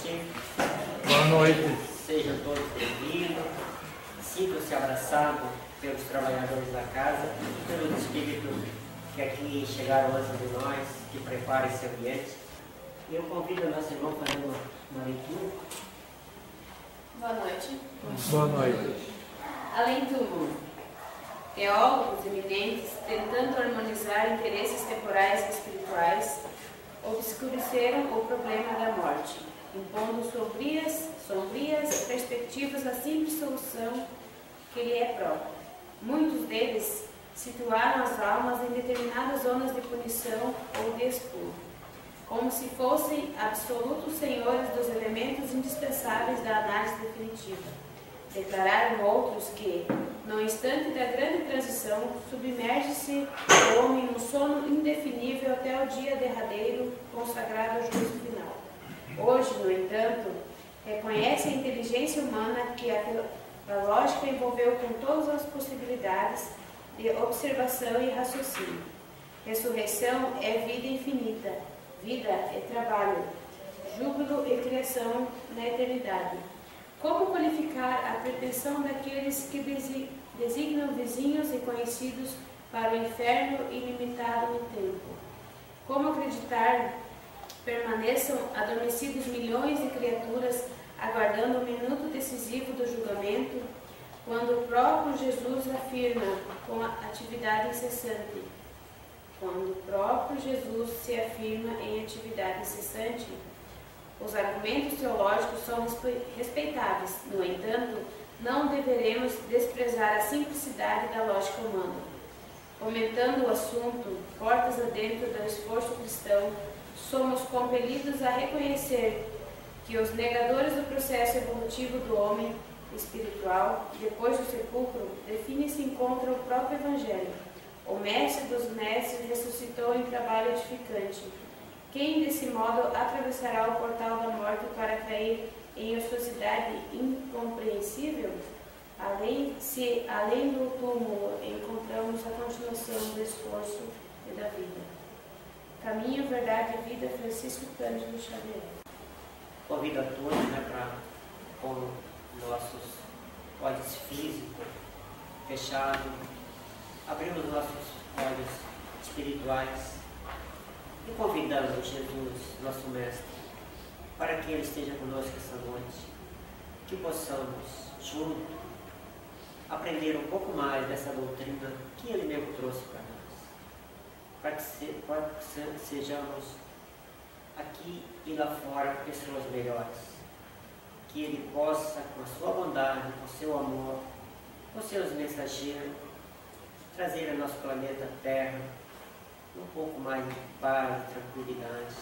noite. Boa noite. Sejam todos bem-vindos. Sintam-se abraçados pelos trabalhadores da casa e pelos espíritos que aqui chegaram antes de nós, que preparem esse ambiente. E eu convido a nossa irmã a fazer uma leitura. Boa noite. Boa noite. Além do teólogos eminentes, tentando harmonizar interesses temporais e espirituais, obscureceram o problema da morte, impondo sombrias perspectivas à simples solução que lhe é própria. Muitos deles situaram as almas em determinadas zonas de punição ou de expurgo, como se fossem absolutos senhores dos elementos indispensáveis da análise definitiva. Declararam outros que, no instante da grande transição, submerge-se o homem num sono indefinível até o dia derradeiro consagrado ao juízo final. Hoje, no entanto, reconhece a inteligência humana que a lógica envolveu com todas as possibilidades de observação e raciocínio. Ressurreição é vida infinita, vida é trabalho, júbilo e criação na eternidade. Como qualificar a pretensão daqueles que designam vizinhos e conhecidos para o inferno ilimitado no tempo? Como acreditar permaneçam adormecidos milhões de criaturas aguardando o minuto decisivo do julgamento, quando o próprio Jesus afirma com atividade incessante? Quando o próprio Jesus se afirma em atividade incessante, os argumentos teológicos são respeitáveis. No entanto, não deveremos desprezar a simplicidade da lógica humana. Comentando o assunto, portas adentro do esforço cristão, somos compelidos a reconhecer que os negadores do processo evolutivo do homem espiritual, depois do sepulcro, definem-se contra o próprio Evangelho. O mestre dos mestres ressuscitou em trabalho edificante. Quem, desse modo, atravessará o portal da morte para cair em ociosidade incompreensível? Se além do túmulo encontramos a continuação do esforço e da vida. Caminho, Verdade e Vida, Francisco Cândido Xavier. Convido a todos para, com nossos olhos físicos fechados, abrir os nossos olhos espirituais e convidamos Jesus, nosso Mestre, para que Ele esteja conosco essa noite, que possamos, juntos, aprender um pouco mais dessa doutrina que Ele mesmo trouxe para nós, para que sejamos aqui e lá fora pessoas melhores, que Ele possa, com a sua bondade, com o seu amor, com seus mensageiros, trazer ao nosso planeta Terra um pouco mais de paz e tranquilidade,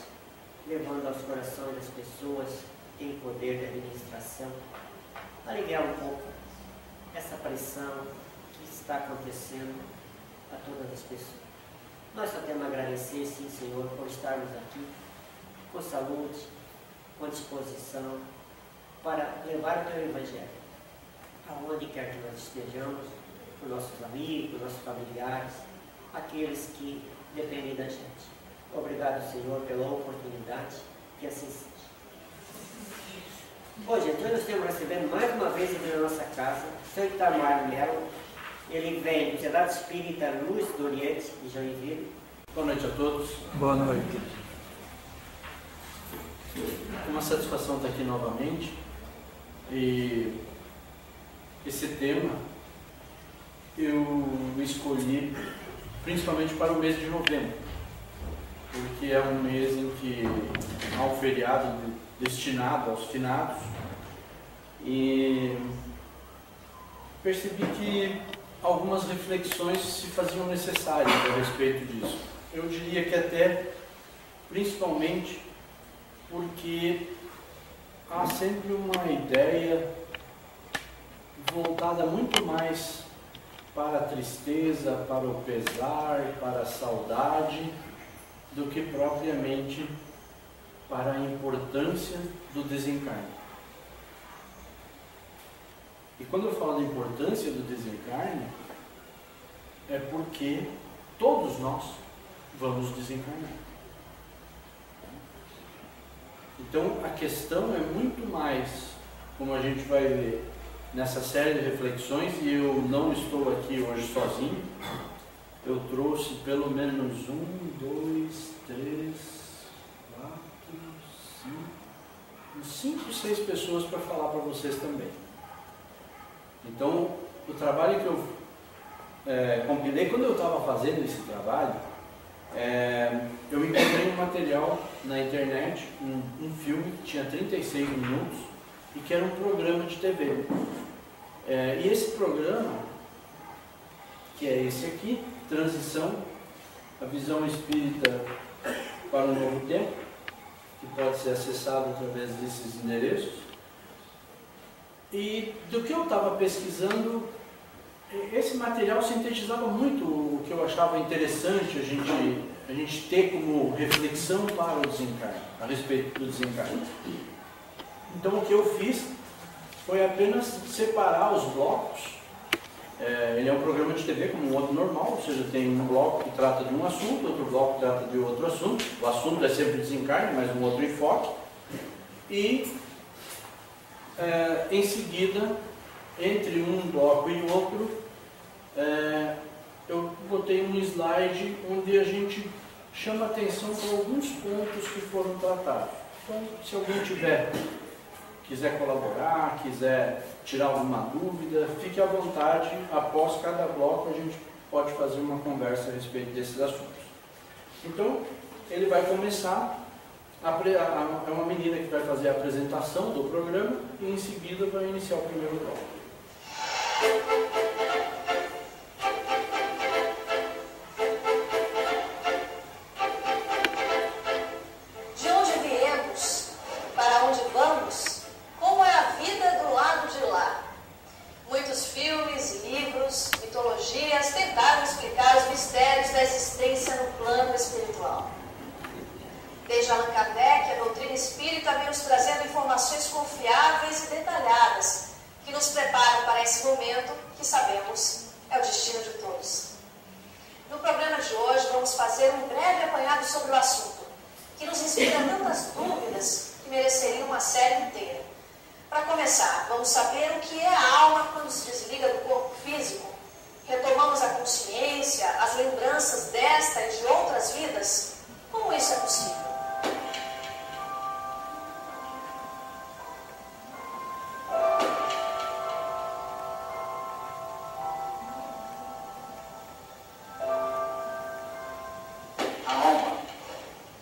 levando aos corações das pessoas que têm poder de administração, aliviar um pouco essa pressão que está acontecendo a todas as pessoas. Nós só temos a agradecer, sim, Senhor, por estarmos aqui com saúde, com disposição, para levar o Teu Evangelho aonde quer que nós estejamos, com nossos amigos, nossos familiares, aqueles que dependem da gente. Obrigado, Senhor, pela oportunidade, que assim seja. Bom, gente, hoje nós estamos recebendo mais uma vez aqui na nossa casa o Sr. Itamar Melo. Ele vem do Sociedade Espírita Luz do Oriente, de Joinville. Boa noite a todos. Boa noite. É uma satisfação estar aqui novamente. E esse tema eu escolhi principalmente para o mês de novembro, porque é um mês em que há um feriado destinado aos finados, e percebi que algumas reflexões se faziam necessárias a respeito disso. Eu diria que até principalmente porque há sempre uma ideia voltada muito mais para a tristeza, para o pesar, para a saudade, do que propriamente para a importância do desencarne. E quando eu falo da importância do desencarne, é porque todos nós vamos desencarnar. Então a questão é muito mais, como a gente vai ver nessa série de reflexões, e eu não estou aqui hoje sozinho, eu trouxe pelo menos 1, 2, 3, 4, 5, 6 pessoas para falar para vocês também. Então, o trabalho que eu compilei, quando eu estava fazendo esse trabalho, eu encontrei um material na internet, um filme que tinha 36 minutos e que era um programa de TV. E esse programa, que é esse aqui, Transição, a visão espírita para um novo tempo, que pode ser acessado através desses endereços. E do que eu estava pesquisando, esse material sintetizava muito o que eu achava interessante a gente ter como reflexão para o desencarne, a respeito do desencarne. Então o que eu fiz foi apenas separar os blocos. Ele é um programa de TV como um outro normal, ou seja, tem um bloco que trata de um assunto, outro bloco que trata de outro assunto. O assunto é sempre desencarne, mas um outro enfoque. E em seguida, entre um bloco e outro, eu botei um slide onde a gente chama atenção para alguns pontos que foram tratados. Então, se alguém quiser colaborar, quiser tirar alguma dúvida, fique à vontade. Após cada bloco a gente pode fazer uma conversa a respeito desses assuntos. Então, ele vai começar, é uma menina que vai fazer a apresentação do programa e em seguida vai iniciar o primeiro bloco. De onde viemos? Para onde vamos? Como é a vida do lado de lá? Muitos filmes, livros, mitologias tentaram explicar os mistérios da existência no plano espiritual. Desde Allan Kardec, a doutrina espírita vem nos trazendo informações confiáveis e detalhadas que nos preparam para esse momento que sabemos é o destino de todos. No programa de hoje vamos fazer um breve apanhado sobre o assunto, que nos inspira tantas dúvidas que mereceriam uma série inteira. Para começar, vamos saber o que é a alma quando se desliga do corpo físico. Retomamos a consciência, as lembranças desta e de outras vidas? Como isso é possível? A alma,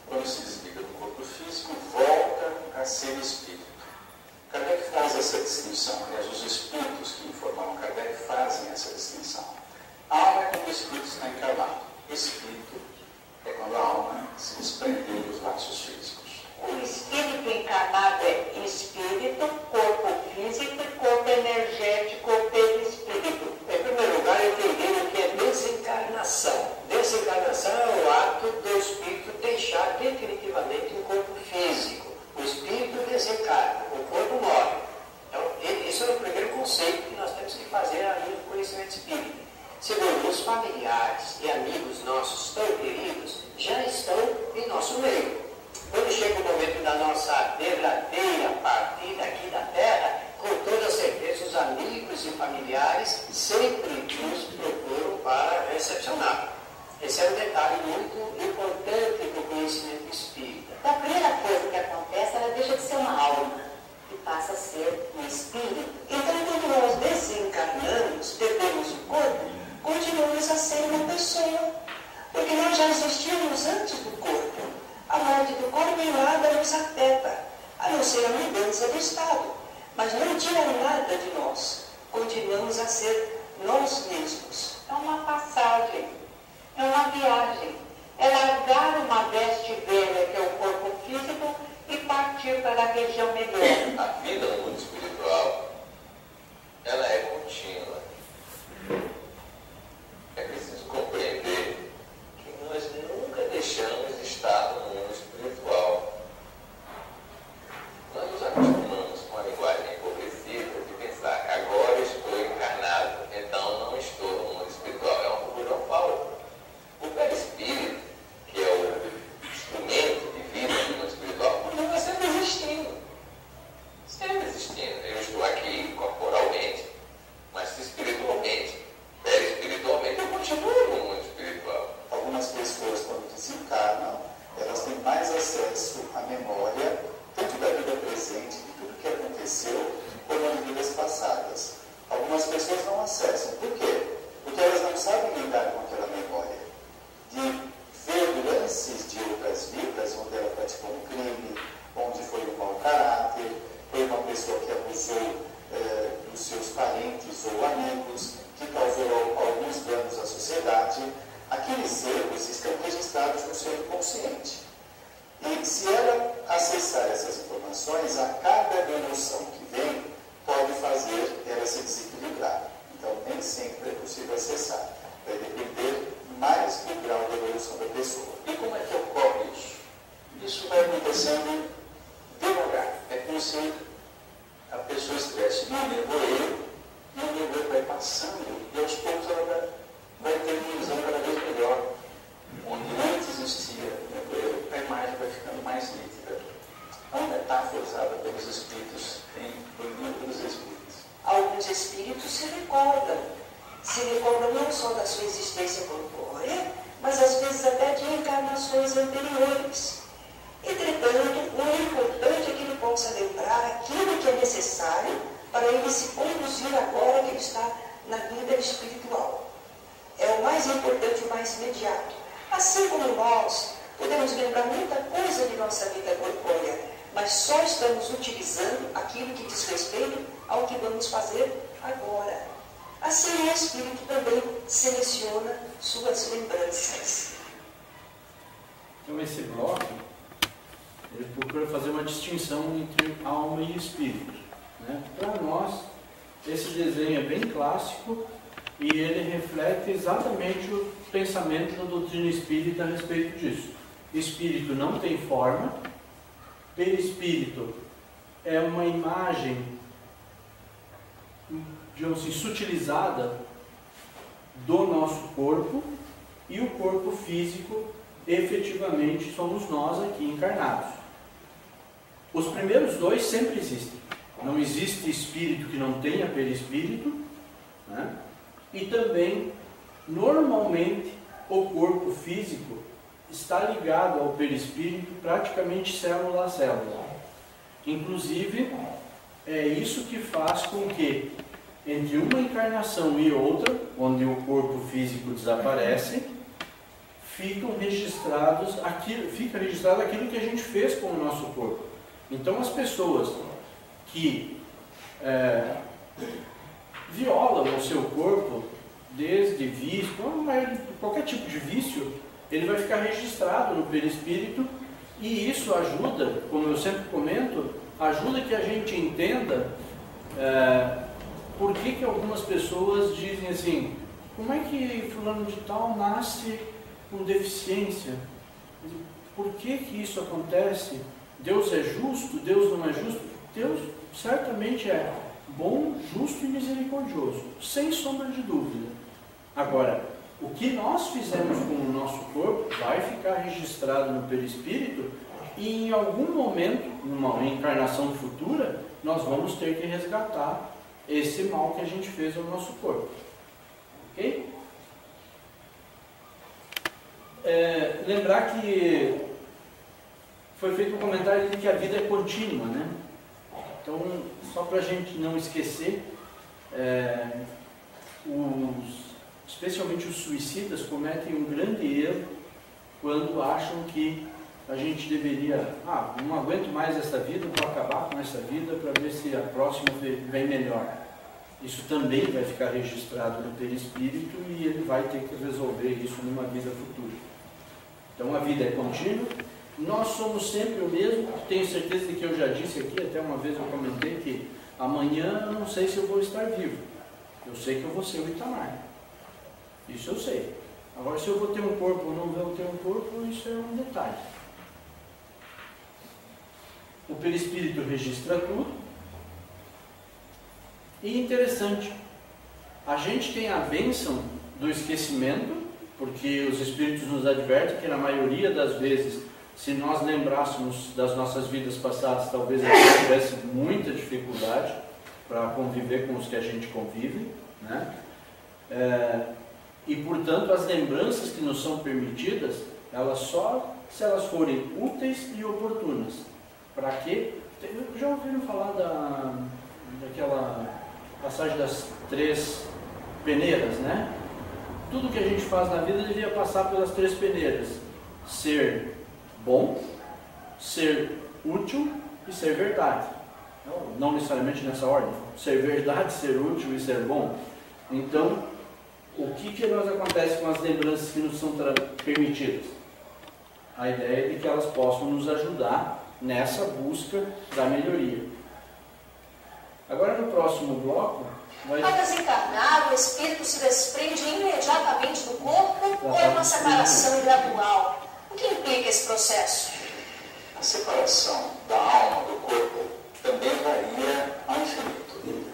quando se desliga do corpo físico, volta a ser espírito. Kardec faz essa distinção, aliás, os espíritos que informaram Kardec fazem essa distinção. A alma é quando o espírito está encarnado. Espírito é quando a alma se desprendeu dos laços físicos. O espírito encarnado é espírito, corpo físico e corpo energético ou perispírito. Em primeiro lugar, entender o que é desencarnação. Desencarnação é o ato do espírito deixar definitivamente o corpo físico. O espírito desencarna, o corpo morre. Então, esse é o primeiro conceito que nós temos que fazer a linha do conhecimento espírita. Segundo, os familiares e amigos nossos tão queridos já estão em nosso meio. Quando chega o momento da nossa derradeira partida aqui da Terra, com toda certeza os amigos e familiares sempre nos procuram para recepcionar. Esse é um detalhe muito importante do conhecimento espírita. Então, a primeira coisa que acontece, ela deixa de ser uma alma e passa a ser um espírito. Então, quando nós desencarnamos, perdemos o corpo, continuamos a ser uma pessoa, porque nós já existíamos antes do corpo. A morte do corpo em nada nos afeta, a não ser a mudança do estado, mas não tira nada de nós. Continuamos a ser nós mesmos. É uma passagem, é uma viagem, é largar uma veste velha que é o corpo físico e partir para a região melhor. A vida no mundo espiritual, ela é contínua. É preciso compreender que nós nunca deixamos de estar no mundo espiritual. Nós nos acostumamos com a linguagem empobrecida de pensar que agora estou encarnado, então não estou no mundo espiritual. É uma confusão falsa. O perispírito, que é o instrumento de vida no mundo espiritual, continua sendo existente. processar essas informações, a cada emoção que vem, pode fazer ela se desequilibrar. Então, nem sempre é possível acessar. Vai depender mais do grau de evolução da pessoa. E como é que ocorre isso? Isso vai acontecendo devagar. É como se a pessoa estivesse no nevoeiro, e o nevoeiro vai passando, e aos poucos ela vai ter uma visão cada vez melhor. Onde antes existia o nevoeiro, a imagem vai ficando mais nítida. É uma metáfora usada pelos espíritos no livro dos espíritos. Alguns espíritos se recordam não só da sua existência corpórea, mas às vezes até de encarnações anteriores. Entretanto, o importante é que ele possa lembrar aquilo que é necessário para ele se conduzir agora que ele está na vida espiritual. É o mais importante, o mais imediato. Assim como nós podemos lembrar muita coisa de nossa vida corpórea, mas só estamos utilizando aquilo que diz respeito ao que vamos fazer agora. Assim o Espírito também seleciona suas lembranças. Então esse bloco, ele procura fazer uma distinção entre alma e espírito, né? Para nós, esse desenho é bem clássico e ele reflete exatamente o pensamento da doutrina espírita a respeito disso. Espírito não tem forma, perispírito é uma imagem, digamos assim, sutilizada do nosso corpo, e o corpo físico, efetivamente, somos nós aqui encarnados. Os primeiros dois sempre existem. Não existe espírito que não tenha perispírito, né? E também, normalmente, o corpo físico está ligado ao perispírito praticamente célula a célula. Inclusive, é isso que faz com que, entre uma encarnação e outra, onde o corpo físico desaparece, fica registrado aquilo que a gente fez com o nosso corpo. Então, as pessoas que violam o seu corpo, desde vício, qualquer tipo de vício, ele vai ficar registrado no perispírito, e isso ajuda, como eu sempre comento, ajuda que a gente entenda por que algumas pessoas dizem assim: como é que fulano de tal nasce com deficiência? Por que isso acontece? Deus é justo? Deus não é justo? Deus certamente é bom, justo e misericordioso, sem sombra de dúvida. Agora, o que nós fizemos com o nosso corpo vai ficar registrado no perispírito, e em algum momento, numa encarnação futura, nós vamos ter que resgatar esse mal que a gente fez ao nosso corpo. Ok? Lembrar que foi feito um comentário de que a vida é contínua, né? Então, só para a gente não esquecer, especialmente os suicidas cometem um grande erro quando acham que a gente deveria, não aguento mais essa vida, vou acabar com essa vida para ver se a próxima vem melhor. Isso também vai ficar registrado no perispírito e ele vai ter que resolver isso numa vida futura. Então a vida é contínua, nós somos sempre o mesmo. Tenho certeza de que eu já disse aqui, até uma vez eu comentei que amanhã eu não sei se eu vou estar vivo. Eu sei que eu vou ser o Itamar. Isso eu sei. Agora, se eu vou ter um corpo ou não vou ter um corpo, isso é um detalhe. O perispírito registra tudo. E interessante, a gente tem a bênção do esquecimento, porque os espíritos nos advertem que na maioria das vezes, se nós lembrássemos das nossas vidas passadas, talvez a gente tivesse muita dificuldade para conviver com os que a gente convive, né? E portanto as lembranças que nos são permitidas, elas só se elas forem úteis e oportunas. Para quê? Já ouviram falar daquela passagem das 3 peneiras, né? Tudo que a gente faz na vida devia passar pelas 3 peneiras: ser bom, ser útil e ser verdade. Não necessariamente nessa ordem: ser verdade, ser útil e ser bom. Então, o que nós acontece com as lembranças que nos são permitidas? A ideia é de que elas possam nos ajudar nessa busca da melhoria. Agora no próximo bloco Ao desencarnar, o espírito se desprende imediatamente do corpo ou é uma separação gradual? O que implica esse processo? A separação da alma do corpo também varia ao infinito.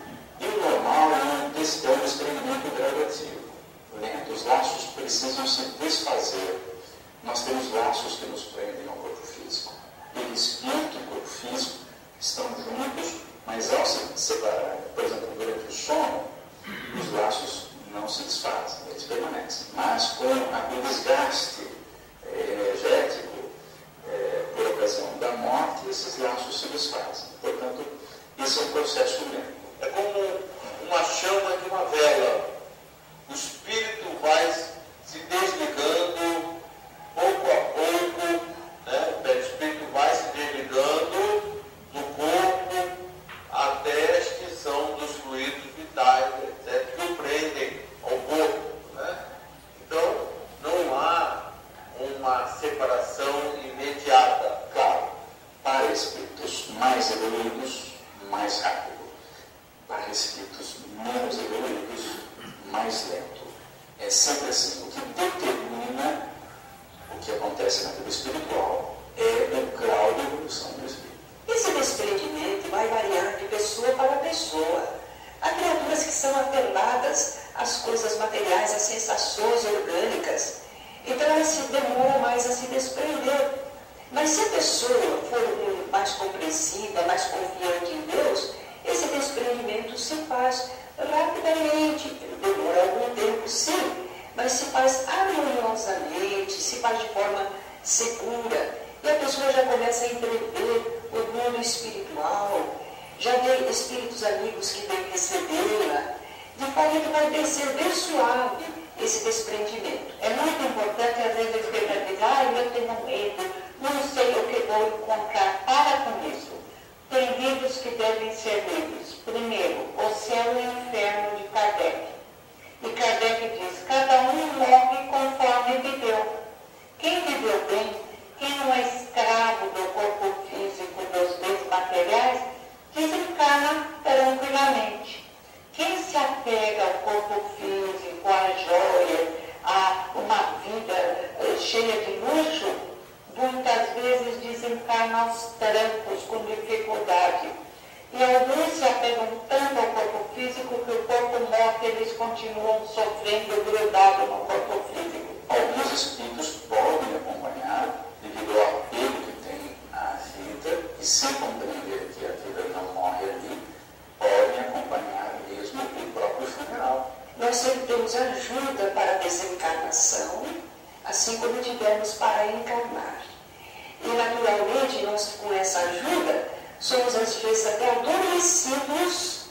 E o normal é um desprendimento gradativo, lento. Os laços precisam se desfazer. Nós temos laços que nos prendem ao corpo físico. O espírito e o corpo físico estão juntos, mas ao se separar, por exemplo, durante o sono, os laços não se desfazem, eles permanecem. Mas com o desgaste energético, por ocasião da morte, esses laços se desfazem. Portanto, esse é um processo lento. É como uma chama de uma vela. O espírito vai se desligando pouco a pouco, né? O espírito vai se desligando do corpo até a extinção dos fluidos vitais, etc., que o prendem ao corpo. Né? Então, não há uma separação imediata. Claro, para espíritos mais evoluídos, mais rápido. Para espíritos menos evoluídos, mais lento. É sempre assim. O que determina o que acontece na vida espiritual é o grau de evolução do espírito. Esse desprendimento vai variar de pessoa para pessoa. Há criaturas que são apeladas às coisas materiais, às sensações orgânicas. Então ela se demora mais a se desprender. Mas se a pessoa for mais compreensiva, mais confiante em Deus, esse desprendimento se faz rapidamente. Demora algum tempo, sim, mas se faz harmoniosamente, se faz de forma segura. E a pessoa já começa a entrever o mundo espiritual, já vê espíritos amigos que vêm recebê-la, de forma que vai descer bem suave esse desprendimento. É muito importante, às vezes, a pessoa diz, eu tenho medo, não sei o que vou encontrar. Para com isso. Tem livros que devem ser lidos. Primeiro, O Céu e o Inferno, de Kardec. E Kardec diz, cada um morre conforme viveu. Quem viveu bem, quem não é escravo do corpo físico, dos bens materiais, desencarna tranquilamente. Quem se apega ao corpo físico, à joia, a uma vida cheia de luxo, muitas vezes desencarna aos trancos, com dificuldade. E alguns se apegam tanto ao corpo físico que o corpo morre, eles continuam sofrendo grudado no corpo físico. Alguns espíritos podem acompanhar, devido ao apego que tem à vida, e sem compreender que a vida não morre ali, podem acompanhar mesmo o próprio funeral. Nós sempre temos ajuda para a desencarnação, assim como tivemos para encarnar. E, naturalmente, nós, com essa ajuda, somos às vezes até adormecidos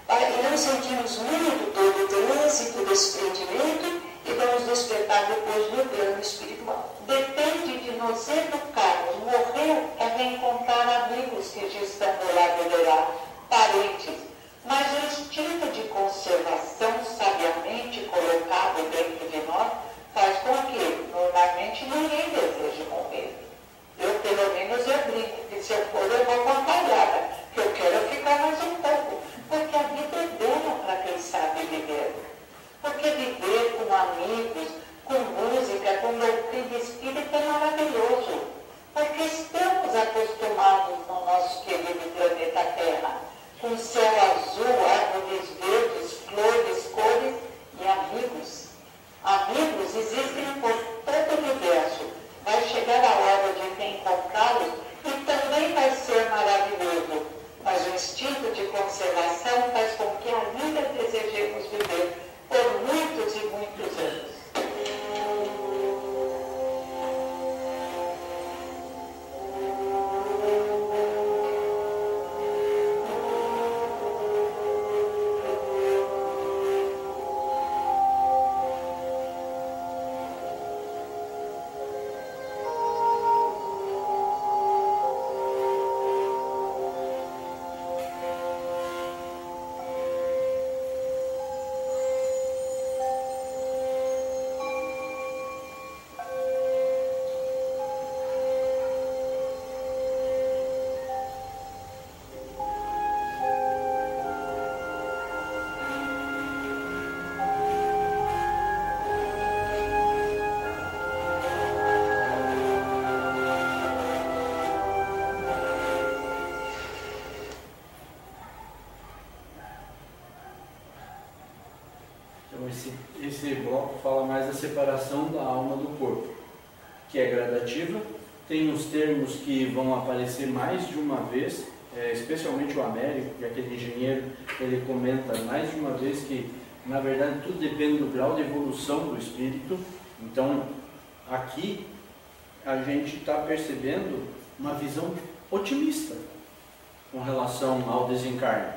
e não sentimos muito todo o trânsito, o desprendimento e vamos despertar depois no plano espiritual. Depende de nos educarmos. Morrer é reencontrar amigos que já estão do lado de lá, parentes. Mas o instinto de conservação, sabiamente colocado dentro de nós, faz com que, normalmente, ninguém deseje morrer. Eu, pelo menos, eu brinco que se eu for, eu vou acompanhada, que eu quero ficar mais um pouco, porque a vida é bela para quem sabe viver. Porque viver com amigos, com música, com doutrina espírita é maravilhoso, porque estamos acostumados no nosso querido planeta Terra, com céu azul, árvores verdes, flores, cores e amigos. Amigos existem por todo o universo. Vai chegar a hora de reencontrá-los e também vai ser maravilhoso. Mas o instinto de conservação faz com que ainda desejemos viver por muitos e muitos anos. esse bloco fala mais da separação da alma do corpo, que é gradativa. Tem os termos que vão aparecer mais de uma vez, especialmente o Américo, que é aquele engenheiro, ele comenta mais de uma vez que, na verdade, tudo depende do grau de evolução do espírito. Então, aqui, a gente está percebendo uma visão otimista com relação ao desencarne.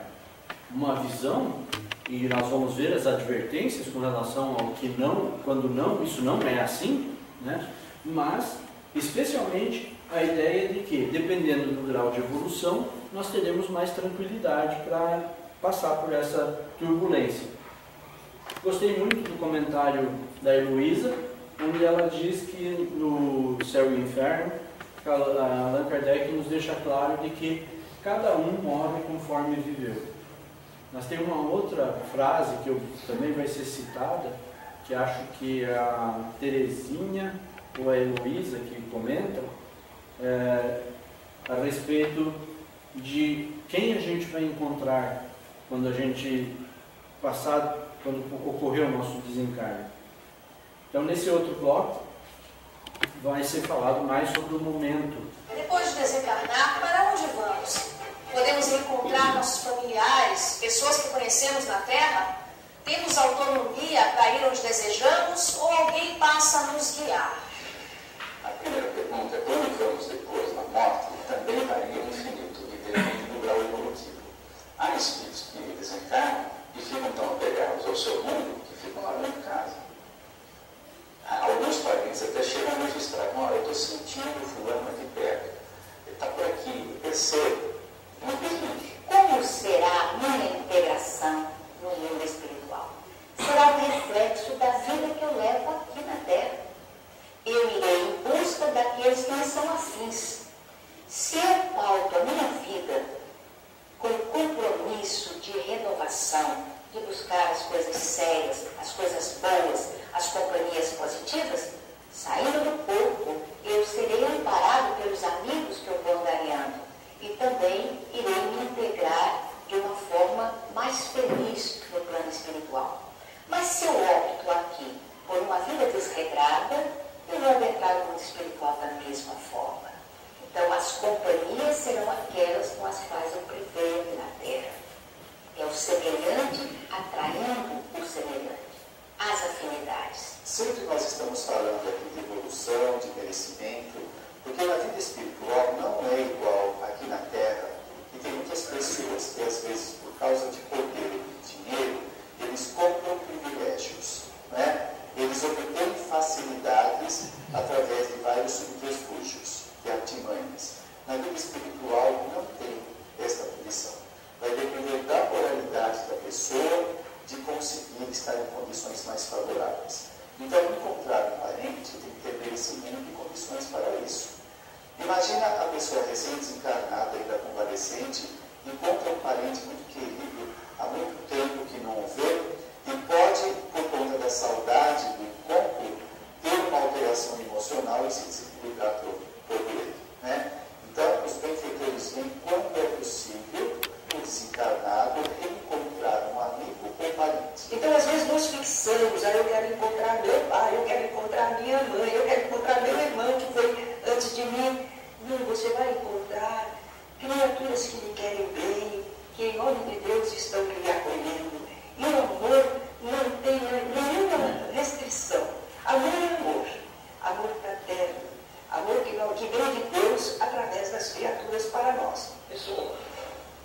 Uma visão, e nós vamos ver as advertências com relação ao que não, quando não, isso não é assim, né? Mas, especialmente, a ideia de que, dependendo do grau de evolução, nós teremos mais tranquilidade para passar por essa turbulência. Gostei muito do comentário da Heloísa, onde ela diz que no Céu e Inferno, Allan Kardec nos deixa claro de que cada um morre conforme viveu. Nós temos uma outra frase que também vai ser citada, que acho que a Terezinha ou a Heloísa que comenta, a respeito de quem a gente vai encontrar quando a gente passar, quando ocorrer o nosso desencarne. Então, nesse outro bloco, vai ser falado mais sobre o momento. Depois de desencarnar, para onde vamos? Podemos encontrar nossos familiares, pessoas que conhecemos na Terra? Temos autonomia para ir onde desejamos ou alguém passa a nos guiar? A primeira pergunta é: quando vamos depois da morte? Também varia o infinito e depende do grau evolutivo. Há espíritos que desencarnam e ficam tão apegados ao seu mundo que ficam lá dentro de casa. Alguns parentes até chegam a registrar: olha, eu estou sentindo o fulano aqui perto, ele está por aqui, eu percebo. Como será minha integração no mundo espiritual? Será o reflexo da vida que eu levo aqui na Terra. Eu irei em busca daqueles que me são afins. Se eu pauto a minha vida com o compromisso de renovação, de buscar as coisas sérias, as coisas boas, as companhias positivas, saindo do corpo, eu serei amparado pelos amigos que eu vou angariando. E também irei me integrar de uma forma mais feliz no plano espiritual. Mas se eu opto aqui por uma vida desregrada, eu vou adentrar o mundo espiritual da mesma forma. Então, as companhias serão aquelas com as quais eu prevendo na Terra. É o semelhante atraindo o semelhante. As afinidades. Sempre nós estamos falando aqui de evolução, de merecimento, porque na vida espiritual não é igual aqui na Terra, e tem muitas pessoas que, às vezes, por causa de poder e dinheiro, eles compram privilégios, né? Eles obtêm facilidades através de vários subterfúgios e artimanhas. Na vida espiritual não tem esta condição. Vai depender da moralidade da pessoa de conseguir estar em condições mais favoráveis. Então, encontrar um parente tem que ter merecimento e condições para isso. Imagina a pessoa recém-desencarnada, ainda convalescente, encontra um parente muito querido, há muito tempo que não o vê, e pode, por conta da saudade do encontro, ter uma alteração emocional e se desequilibrar por ele, né? Então, os benfeitores veem quando é possível o desencarnado reencontrar um amigo ou parente. Então, às vezes, nós fixamos: eu quero encontrar meu pai, eu quero encontrar minha mãe, eu quero encontrar meu irmão que foi antes de mim. Não, você vai encontrar criaturas que lhe querem bem, que em nome de Deus estão lhe acolhendo. E o amor não tem nenhuma restrição. Amor é amor. Amor fraterno. Amor que vem de Deus através das criaturas para nós. Isso,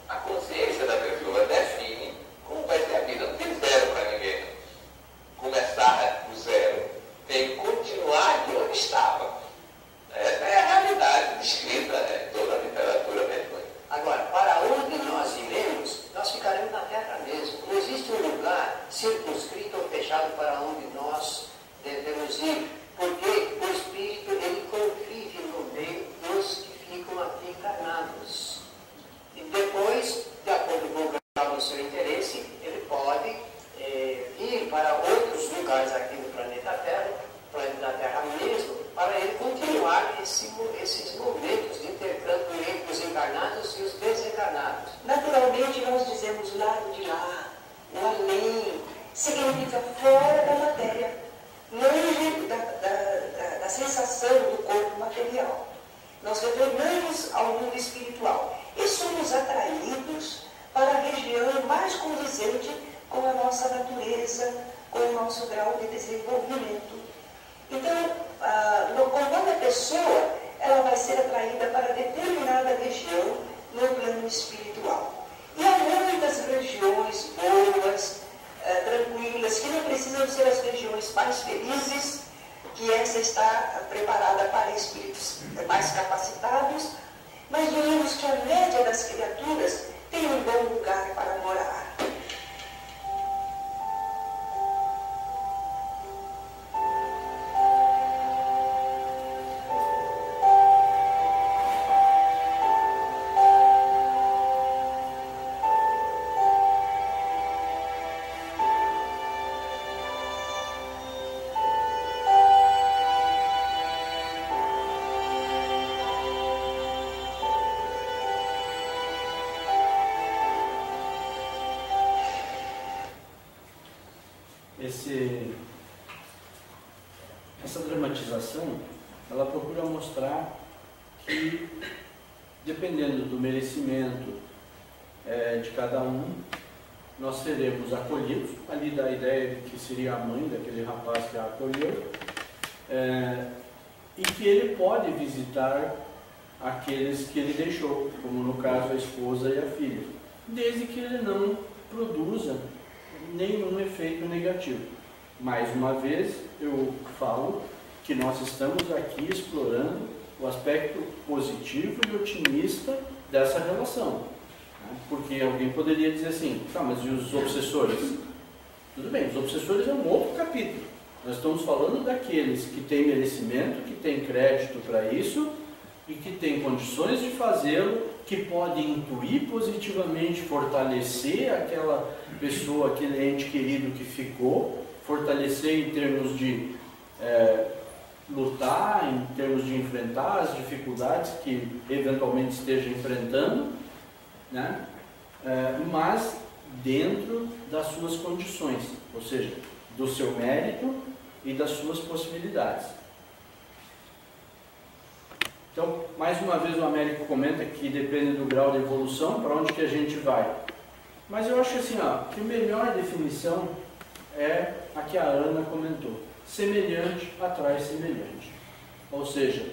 a consciência da pessoa define como vai ser a vida. Não tem zero para ninguém. Começar do zero. Tem que continuar de onde estava. Essa é a realidade descrita em toda a literatura medicina. Agora, para onde nós iremos, nós ficaremos na Terra mesmo. Não existe um lugar circunscrito ou fechado para onde nós devemos ir, porque o Espírito, ele convive no meio dos que ficam aqui encarnados. E depois, de acordo com o grau do seu interesse, ele pode ir para outros lugares aqui no planeta Terra, planeta Terra mesmo, para ele continuar esses momentos de intercâmbio entre os encarnados e os desencarnados. Naturalmente, nós dizemos lado de lá, o além, significa fora da matéria, longe da sensação do corpo material. Nós retornamos ao mundo espiritual e somos atraídos para a região mais condizente com a nossa natureza, com o nosso grau de desenvolvimento. Então, conforme a pessoa, ela vai ser atraída para determinada região no plano espiritual. E há muitas regiões boas, tranquilas, que não precisam ser as regiões mais felizes, que essa está preparada para espíritos mais capacitados, mas digamos que a média das criaturas tem um bom lugar para morar. Essa dramatização, ela procura mostrar que, dependendo do merecimento de cada um, nós seremos acolhidos, ali da ideia de que seria a mãe daquele rapaz que a acolheu, e que ele pode visitar aqueles que ele deixou, como no caso a esposa e a filha, desde que ele não produza nenhum efeito negativo. Mais uma vez, eu falo que nós estamos aqui explorando o aspecto positivo e otimista dessa relação. Porque alguém poderia dizer assim, tá, mas e os obsessores? Tudo bem, os obsessores é um outro capítulo. Nós estamos falando daqueles que têm merecimento, que têm crédito para isso e que têm condições de fazê-lo, que podem intuir positivamente, fortalecer aquela pessoa, aquele ente querido que ficou, fortalecer em termos de lutar, em termos de enfrentar as dificuldades que eventualmente esteja enfrentando, né? Mas dentro das suas condições, ou seja, do seu mérito e das suas possibilidades. Então, mais uma vez o Américo comenta que depende do grau de evolução, para onde que a gente vai. Mas eu acho assim, que a melhor definição é a que a Ana comentou. Semelhante atrai semelhante. Ou seja,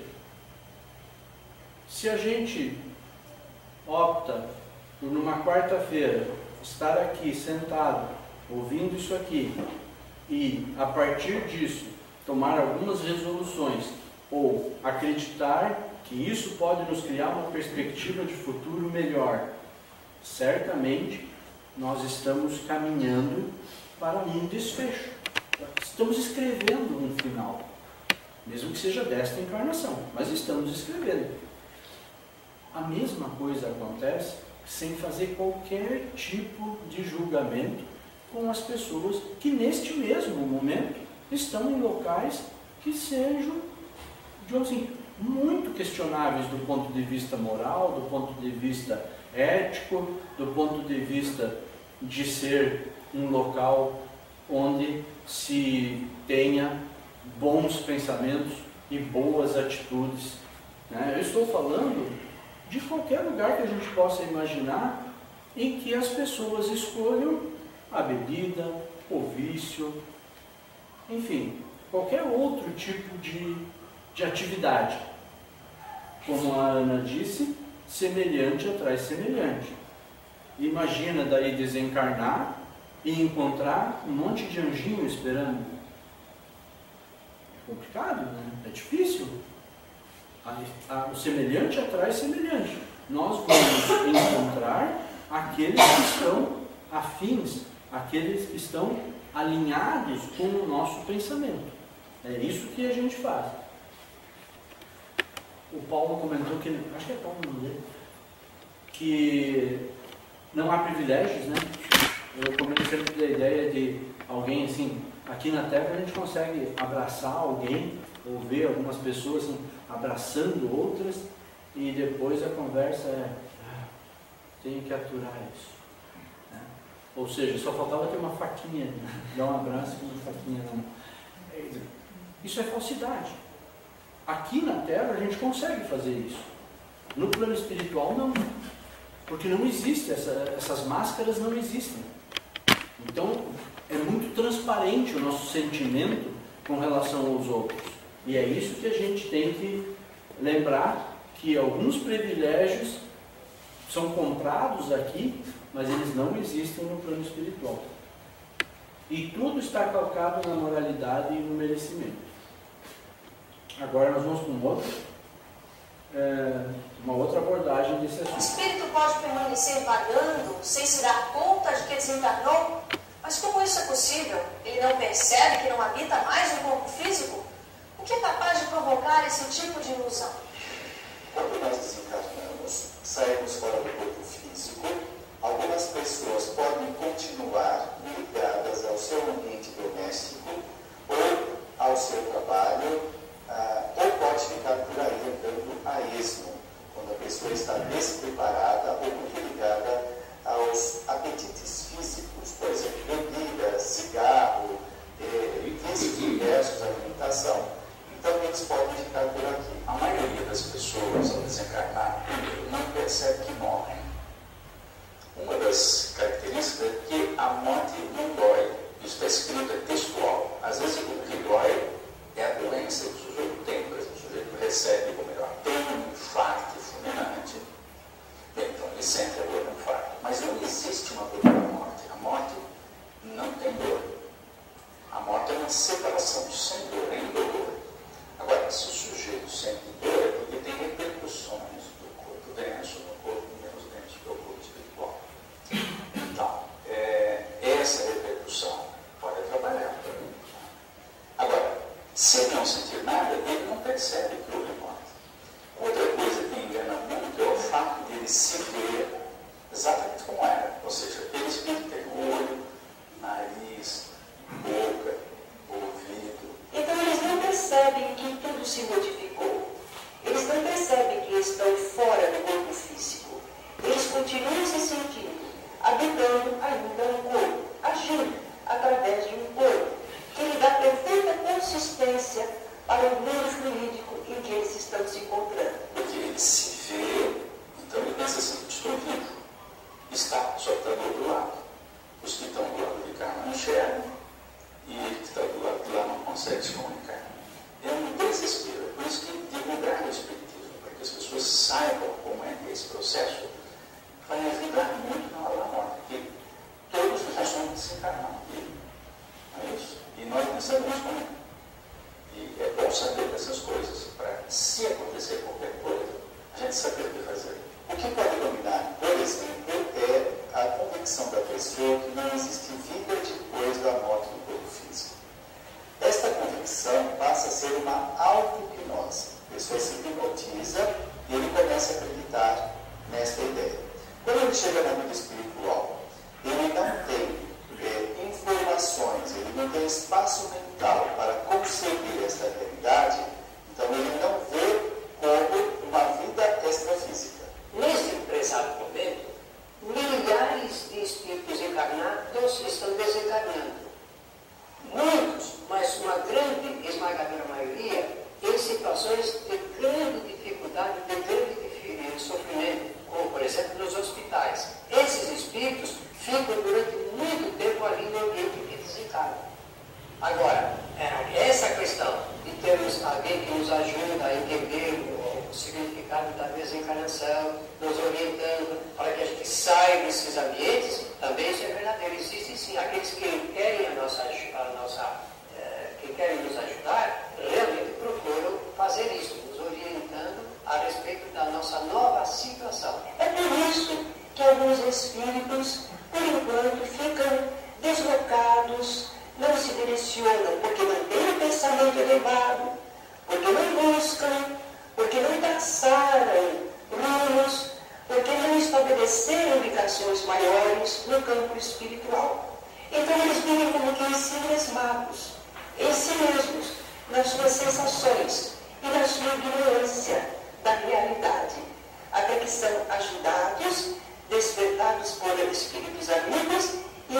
se a gente opta por numa quarta-feira estar aqui sentado, ouvindo isso aqui, e a partir disso tomar algumas resoluções, ou acreditar que isso pode nos criar uma perspectiva de futuro melhor, certamente nós estamos caminhando para um desfecho. Estamos escrevendo um final, mesmo que seja desta encarnação, mas estamos escrevendo. A mesma coisa acontece sem fazer qualquer tipo de julgamento com as pessoas que neste mesmo momento estão em locais que sejam, digamos assim, muito questionáveis do ponto de vista moral, do ponto de vista ético, do ponto de vista de ser um local onde se tenha bons pensamentos e boas atitudes, né? Eu estou falando de qualquer lugar que a gente possa imaginar em que as pessoas escolham a bebida, o vício, enfim, qualquer outro tipo de atividade. Como a Ana disse, semelhante atrai semelhante. Imagina daí desencarnar e encontrar um monte de anjinho esperando. É complicado, né? É difícil. O semelhante atrai semelhante. Nós vamos encontrar aqueles que estão afins, aqueles que estão alinhados com o nosso pensamento. É isso que a gente faz. O Paulo comentou que, acho que é Paulo dele, que não há privilégios, né? Eu comento sempre da ideia de alguém assim, aqui na Terra a gente consegue abraçar alguém, ou ver algumas pessoas assim, abraçando outras, e depois a conversa é, tenho que aturar isso, né? Ou seja, só faltava ter uma faquinha, dar um abraço com uma faquinha na mão. Isso é falsidade. Aqui na Terra a gente consegue fazer isso. No plano espiritual não. Porque não existe, essas máscaras não existem. Então é muito transparente o nosso sentimento com relação aos outros. E é isso que a gente tem que lembrar, que alguns privilégios são comprados aqui, mas eles não existem no plano espiritual. E tudo está calcado na moralidade e no merecimento. Agora nós vamos com uma outra abordagem desse assunto. O espírito pode permanecer vagando sem se dar conta de que desencarnou? Mas como isso é possível? Ele não percebe que não habita mais no corpo físico? O que é capaz de provocar esse tipo de ilusão? Quando nós desencarnamos, saímos fora do corpo físico, algumas pessoas podem continuar ligadas ao seu ambiente doméstico ou ao seu trabalho, ou pode ficar por aí andando a esmo, quando a pessoa está despreparada ou muito ligada aos apetites físicos, por exemplo, bebida, cigarro, vícios diversos, alimentação. Então eles podem ficar por aqui. A maioria das pessoas, ao desencarnar, não percebe que morrem. Uma das características é que a morte não dói. Isso está escrito, é textual. Às vezes o que dói é a doença que o sujeito tem. Por exemplo, o sujeito recebe, como melhor, tem um infarto fulminante. Então ele sente a dor do infarto. Mas não existe uma dor da morte. A morte não tem dor. A morte é uma separação sem dor, é indolor. Agora, se o sujeito sente dor, é porque tem repercussões do corpo denso no corpo menos denso, que é o corpo espiritual. Então, essa repercussão pode atrapalhar. Agora, se ele não sentir nada, ele não percebe que houve morte. Outra coisa que engana muito é o fato de ele se ver exatamente como era. Ou seja, ele espírito tem olho, nariz, boca, ouvido. Então eles não percebem que tudo se modificou. Eles não percebem que estão fora do corpo físico. Eles continuam se sentindo, habitando ainda um corpo, agindo através de um corpo, que lhe dá perfeita consistência para o meio jurídico em que eles estão se encontrando. Porque ele se vê, então ele pensa assim, estou vivo. Está, só está do outro lado. Os que estão do lado de cá não enxergam, e ele que está do lado de lá não consegue se comunicar. É um desespero. É por isso que divulgar o espiritismo, para que as pessoas saibam como é que esse processo vai ajudar muito na hora da morte, porque todos já somos desencarnados. Não é isso? E nós não sabemos como é. E é bom saber dessas coisas, para se acontecer qualquer coisa, a gente saber o que fazer. O que pode dominar, por exemplo, é a convicção da pessoa que não existe vida depois da morte do corpo físico. Esta convicção passa a ser uma auto-hipnose. A pessoa se hipnotiza e ele começa a acreditar nesta ideia. Quando ele chega na vida espiritual, ele não tem informações, ele não tem espaço mental para conceber esta realidade, então ele não vê como uma vida extrafísica. Nesse prezado momento, milhares de espíritos encarnados estão desencarnando. Muitos, mas uma grande, esmagadora maioria, em situações de grande dificuldade, de grande sofrimento, como por exemplo nos hospitais. Esses espíritos ficam durante muito tempo ali no ambiente que desencarnam. Agora, essa questão de termos alguém que nos ajuda a entender o significado da desencarnação, nos orientando para que a gente saia desses ambientes, também isso é verdadeiro. Existe sim aqueles que querem que querem nos ajudar, realmente procuram fazer isso, nos orientando a respeito da nossa nova situação. É por isso que alguns espíritos, por enquanto, ficam deslocados, não se direcionam, porque não têm um pensamento elevado, porque não buscam, porque não traçaram rumos, porque não estabeleceram ligações maiores no campo espiritual. Então eles vivem como que em si mesmados, em si mesmos, nas suas sensações e na sua ignorância da realidade, até que são ajudados, despertados por espíritos amigos e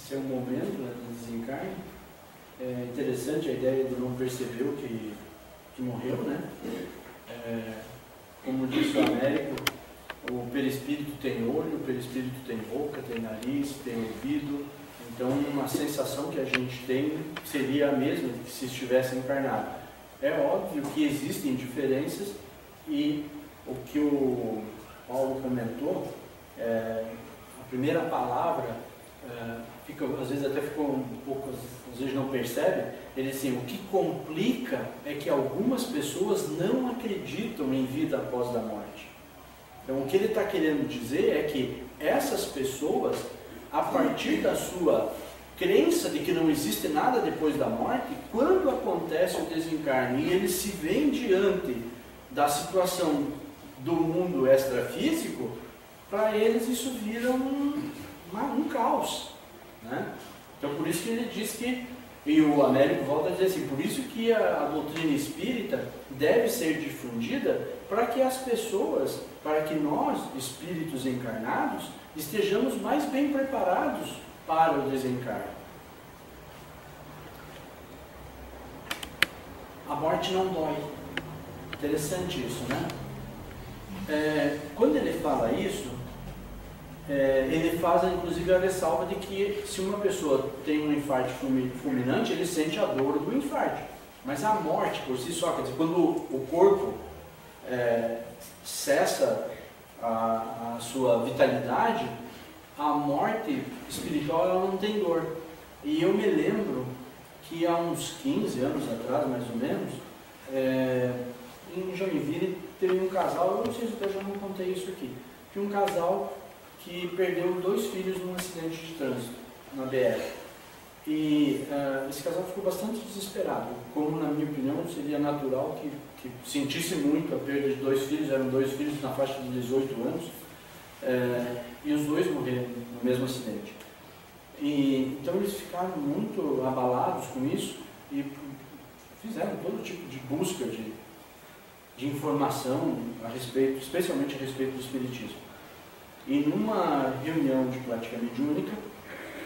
esse é o momento, né, do desencarne. É interessante a ideia de não perceber o que morreu, né? Como disse o Américo, o perispírito tem olho, o perispírito tem boca, tem nariz, tem ouvido. Então, uma sensação que a gente tem seria a mesma que se estivesse encarnado. É óbvio que existem diferenças e o que o Paulo comentou, a primeira palavra, às vezes até ficou um pouco, às vezes não percebe, ele assim, o que complica é que algumas pessoas não acreditam em vida após a morte. Então, o que ele está querendo dizer é que essas pessoas, a partir da sua crença de que não existe nada depois da morte, quando acontece o desencarne e eles se veem diante da situação do mundo extrafísico, para eles isso vira um caos, né? Então, por isso que ele diz que, e o Américo volta a dizer assim, por isso que a doutrina espírita deve ser difundida para que as pessoas, para que nós, espíritos encarnados, estejamos mais bem preparados para o desencarne. A morte não dói. Interessante isso, né? Quando ele fala isso, ele faz inclusive a ressalva de que se uma pessoa tem um infarto fulminante, ele sente a dor do infarto. Mas a morte por si só, quer dizer, quando o corpo cessa a sua vitalidade, a morte espiritual ela não tem dor. E eu me lembro que há uns 15 anos atrás, mais ou menos, em Joinville teve um casal, eu não sei se eu já não contei isso aqui, tinha um casal que perdeu 2 filhos num acidente de trânsito na BR. E esse casal ficou bastante desesperado, como na minha opinião seria natural que sentisse muito a perda de 2 filhos, eram 2 filhos na faixa de 18 anos, e os 2 morreram no mesmo acidente. Então eles ficaram muito abalados com isso e fizeram todo tipo de busca de informação a respeito, especialmente a respeito do espiritismo. E numa reunião de prática mediúnica,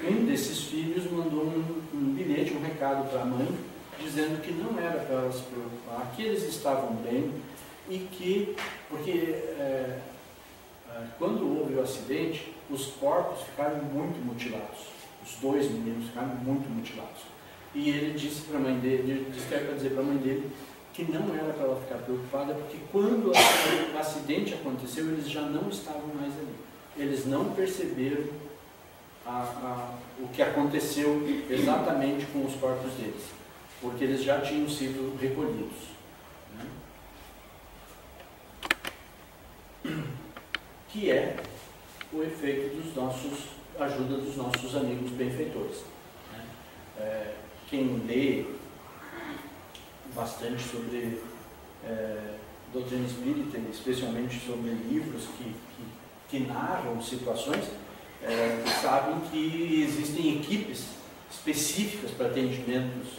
um desses filhos mandou um bilhete, um recado para a mãe, dizendo que não era para ela se preocupar, que eles estavam bem e que, porque quando houve o acidente, os corpos ficaram muito mutilados. Os 2 meninos ficaram muito mutilados. E ele disse para a mãe dele, disse que era para dizer para a mãe dele que não era para ela ficar preocupada, porque quando o acidente aconteceu, eles já não estavam mais ali. Eles não perceberam o que aconteceu exatamente com os corpos deles, porque eles já tinham sido recolhidos, né? Que é o efeito ajuda dos nossos amigos benfeitores, né? Quem lê bastante sobre doutrina espírita, especialmente sobre livros que narram situações, sabem que existem equipes específicas para atendimentos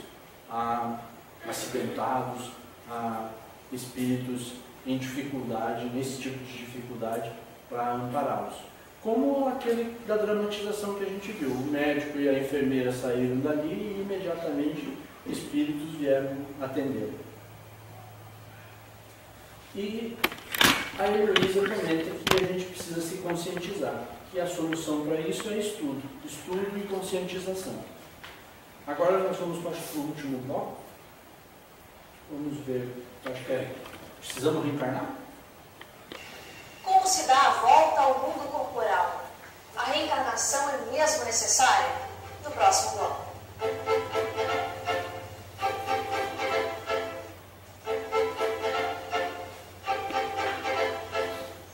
a acidentados, a espíritos em dificuldade, nesse tipo de dificuldade, para ampará-los. Como aquele da dramatização que a gente viu, o médico e a enfermeira saíram dali e imediatamente espíritos vieram atendê-lo. E a Heloísa comenta que a gente precisa se conscientizar, que a solução para isso é estudo e conscientização. Agora nós vamos para o último bloco. Vamos ver, acho que precisamos reencarnar? Como se dá a volta ao mundo corporal? A reencarnação é mesmo necessária? No próximo bloco.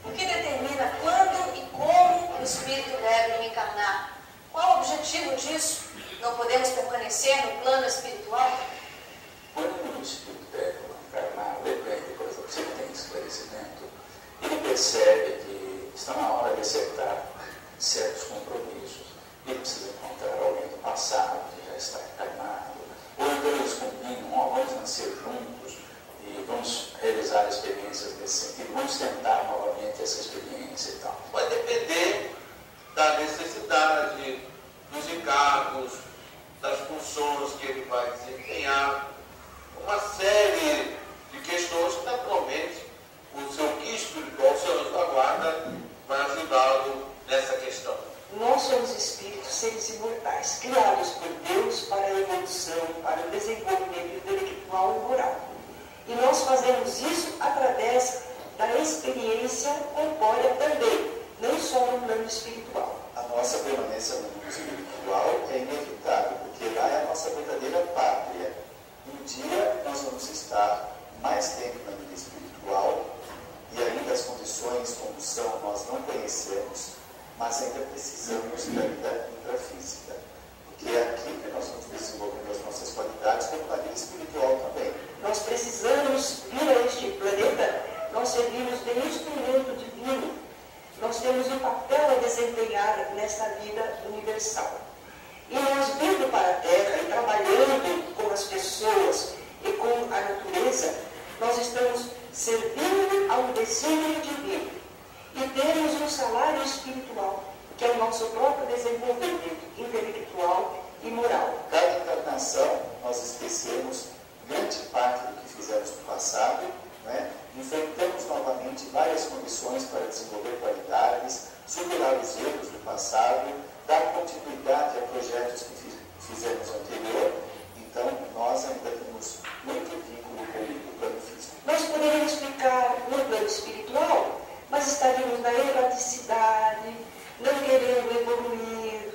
O que determina quando e como o espírito deve reencarnar? Qual o objetivo disso? Não podemos permanecer no plano espiritual? Quando o espírito deve reencarnar, depende, por exemplo, se ele tem esclarecimento, ele percebe que está na hora de acertar certos compromissos. Ele precisa encontrar alguém do passado que já está encarnado. Ou então eles combinam, vamos nascer juntos e vamos realizar experiências desse sentido, vamos tentar novamente essa experiência e tal. Vai depender da necessidade dos encargos, das funções que ele vai desempenhar, uma série de questões que, naturalmente, o seu guia espiritual, o seu anjo da guarda, vai ajudá-lo nessa questão. Nós somos espíritos, seres imortais, criados por Deus para a evolução, para o desenvolvimento intelectual e moral. E nós fazemos isso através da experiência corpórea também, não só no plano espiritual. A nossa permanência no mundo espiritual é inevitável, porque lá é a nossa verdadeira pátria. Um dia nós vamos estar mais tempo na vida espiritual e ainda as condições como são nós não conhecemos, mas ainda precisamos da vida intrafísica, porque é aqui que nós vamos desenvolvendo as nossas qualidades, como na vida espiritual também. Nós precisamos vir a este planeta, nós servimos de instrumento divino, nós temos um papel a desempenhar nesta vida universal. E nós vindo para a Terra e trabalhando com as pessoas e com a natureza, nós estamos servindo a um desígnio divino. E temos um salário espiritual, que é o nosso próprio desenvolvimento intelectual e moral. Cada encarnação nós esquecemos grande parte do que fizemos no passado, né? Enfrentamos novamente várias condições para desenvolver qualidades, superar os erros do passado, dar continuidade a projetos que fizemos anterior. Então, nós ainda temos muito vínculo com o plano físico. Nós poderíamos ficar no plano espiritual, mas estaríamos na erraticidade, não querendo evoluir,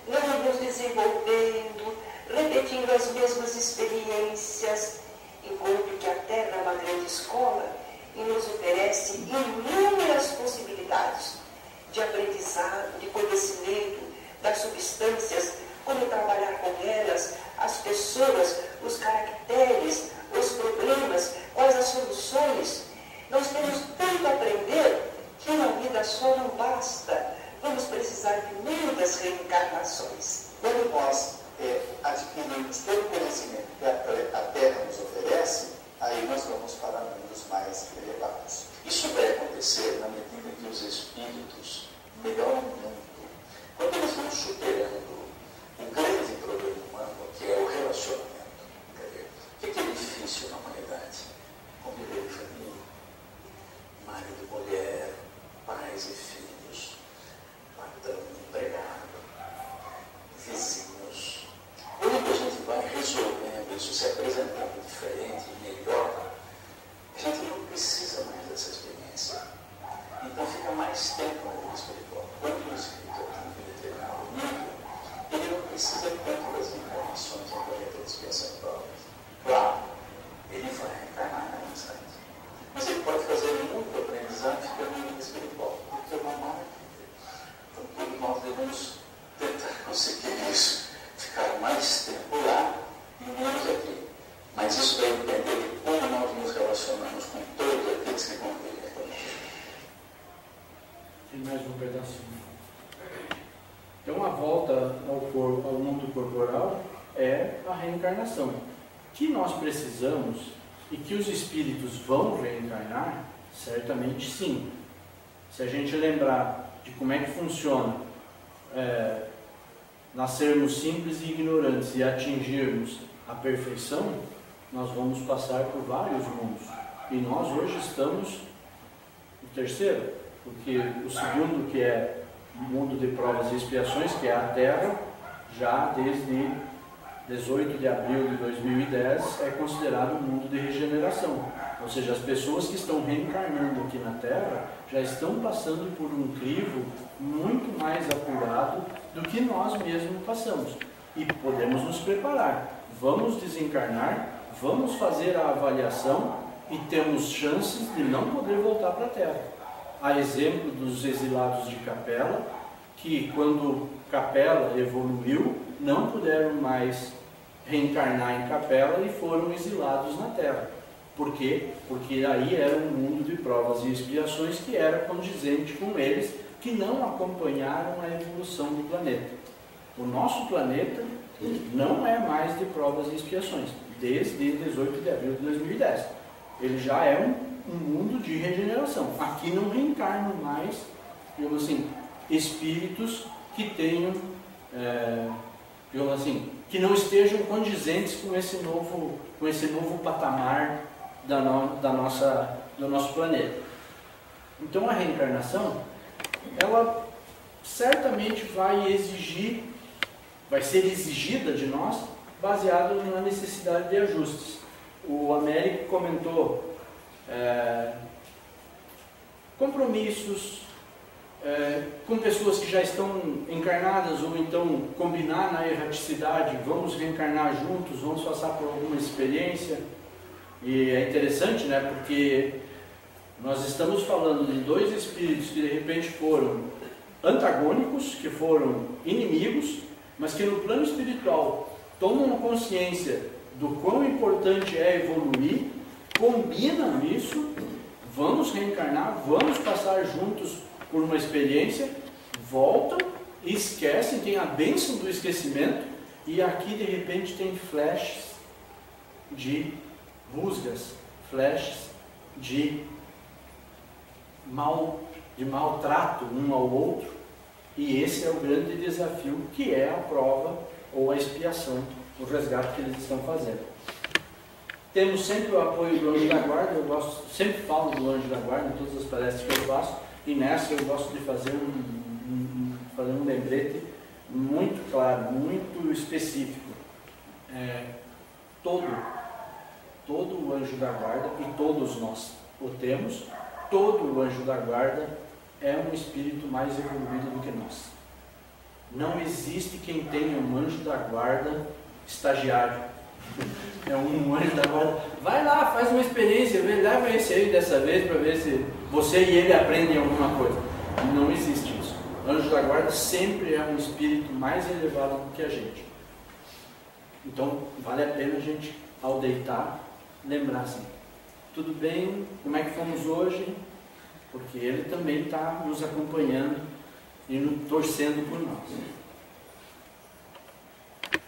não nos desenvolvendo, repetindo as mesmas experiências, enquanto que a Terra é uma grande escola e nos oferece inúmeras possibilidades de aprendizado, de conhecimento das substâncias, como trabalhar com elas, as pessoas, os caracteres, os problemas, quais as soluções. Nós temos tanto a aprender que uma vida só não basta. Vamos precisar de muitas reencarnações. Quando nós adquirimos todo o conhecimento que a Terra nos oferece, aí nós vamos para mundos mais elevados. Isso vai acontecer na medida que os espíritos melhoram muito. Quando eles vão superando o grande problema humano, que é o relacionamento. O que é difícil na humanidade? Conviver em família, marido e mulher, pais e filhos, patrão e empregado, vizinhos. Quando a gente vai resolvendo isso, se apresentando diferente e melhor, a gente não precisa mais dessa experiência. Então fica mais tempo na vida espiritual. Quando o espírito atinge um determinado nível, ele não precisa tanto das encarnações em planeta de expiação e provas. Claro, ele vai reencarnar na instante. Mas ele pode fazer muito aprendizado ficando na vida espiritual, porque é uma maravilha. Então todos nós devemos tentar conseguir isso, ficar mais tempo lá e menos aqui. Mas isso vai depender de como nós nos relacionamos com todos aqueles que convivem conosco. E mais um pedacinho. Então, a volta ao mundo corporal é a reencarnação. Que nós precisamos e que os espíritos vão reencarnar, certamente sim. Se a gente lembrar de como é que funciona nascermos simples e ignorantes e atingirmos a perfeição, nós vamos passar por vários mundos. E nós hoje estamos no terceiro, porque o segundo, que é o mundo de provas e expiações, que é a Terra, já desde 18 de abril de 2010 é considerado um mundo de regeneração. Ou seja, as pessoas que estão reencarnando aqui na Terra já estão passando por um crivo muito mais apurado do que nós mesmos passamos. E podemos nos preparar. Vamos desencarnar, vamos fazer a avaliação e temos chances de não poder voltar para a Terra. Há exemplo dos exilados de Capela, que quando Capela evoluiu, não puderam mais reencarnar em Capela e foram exilados na Terra. Por quê? Porque aí era um mundo de provas e expiações que era condizente com eles, que não acompanharam a evolução do planeta. O nosso planeta não é mais de provas e expiações, desde 18 de abril de 2010. Ele já é um mundo de regeneração. Aqui não reencarnam mais, digamos assim, espíritos que tenham digamos assim, que não estejam condizentes com esse novo patamar do nosso planeta. Então a reencarnação, ela certamente vai ser exigida de nós, baseado na necessidade de ajustes. O Américo comentou compromissos com pessoas que já estão encarnadas, ou então combinar na erraticidade, vamos reencarnar juntos, vamos passar por alguma experiência. E é interessante, né, porque nós estamos falando de dois espíritos que de repente foram antagônicos, que foram inimigos, mas que no plano espiritual tomam consciência do quão importante é evoluir, combinam isso, vamos reencarnar, vamos passar juntos por uma experiência, voltam, esquecem, tem a bênção do esquecimento, e aqui de repente tem flashes de rusgas, flashes de maltrato um ao outro, e esse é o grande desafio, que é a prova ou a expiação, o resgate que eles estão fazendo. Temos sempre o apoio do Anjo da Guarda. Sempre falo do Anjo da Guarda em todas as palestras que eu faço, e nessa eu gosto de fazer um lembrete muito claro, muito específico. Todo o Anjo da Guarda, e todos nós o temos, todo o Anjo da Guarda é um espírito mais evoluído do que nós. Não existe quem tenha um Anjo da Guarda estagiário. É um Anjo da Guarda. Vai lá, faz uma experiência, leva esse aí dessa vez para ver se você e ele aprendem alguma coisa. Não existe isso. Anjo da Guarda sempre é um espírito mais elevado do que a gente. Então vale a pena a gente, ao deitar, lembrar assim: tudo bem, como é que fomos hoje? Porque ele também está nos acompanhando e nos torcendo por nós.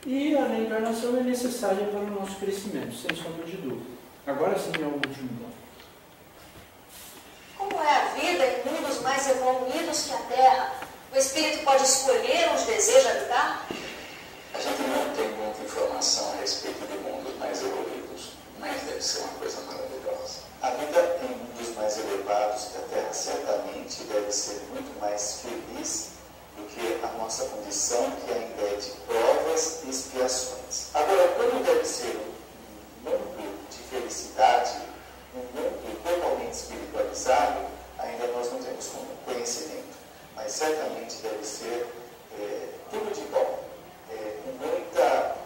E a reencarnação é necessária para o nosso crescimento, sem sombra de dúvida. Agora sim é o último ponto. Como é a vida em mundos mais evoluídos que a Terra? O espírito pode escolher onde deseja habitar? A gente não tem muita informação a respeito de mundos mais evoluídos, mas deve ser uma coisa maravilhosa. A vida em mundos mais elevados que a Terra certamente deve ser muito mais feliz do que a nossa condição, que ainda é de provas e expiações. Agora, como deve ser um mundo de felicidade, um mundo totalmente espiritualizado, ainda nós não temos conhecimento, mas certamente deve ser tudo de bom, com muita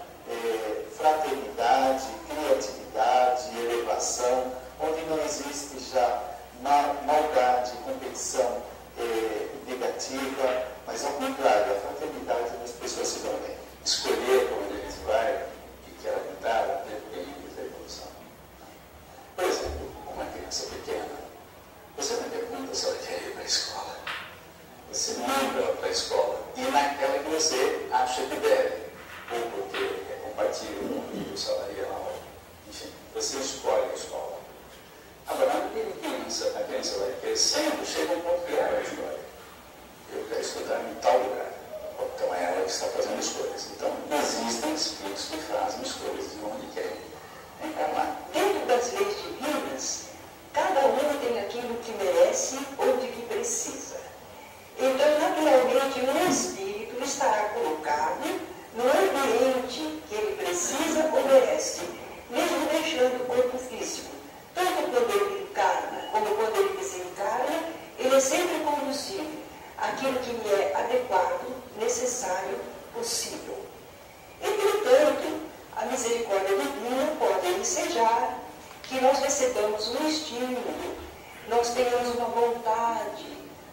fraternidade, criatividade, elevação, onde não existe já maldade, competição negativa, mas ao contrário, a fraternidade das pessoas se dão bem. Escolher para onde a gente vai e quer habitar depende da evolução. Por exemplo, uma criança pequena, você não pergunta se ela quer ir para a escola. Você manda ela para a escola e naquela que você acha que deve, ou porque é compatível com o nível salarial, enfim, você escolhe a escola. Agora, a criança vai crescendo, chega um ponto que ela escolhe. Eu quero estudar em tal lugar. Então é ela que está fazendo escolhas. Então existem espíritos que fazem escolhas de onde querem encarnar. Dentro das leis divinas, cada um tem aquilo que merece ou de que precisa. Então, naturalmente, um espírito estará colocado no ambiente que ele precisa ou merece, mesmo deixando o corpo físico. Tanto quando ele encarna como quando ele desencarna, ele é sempre conduzido àquilo que lhe é adequado, necessário, possível. Entretanto, a misericórdia divina pode ensejar que nós recebamos um estímulo, nós tenhamos uma vontade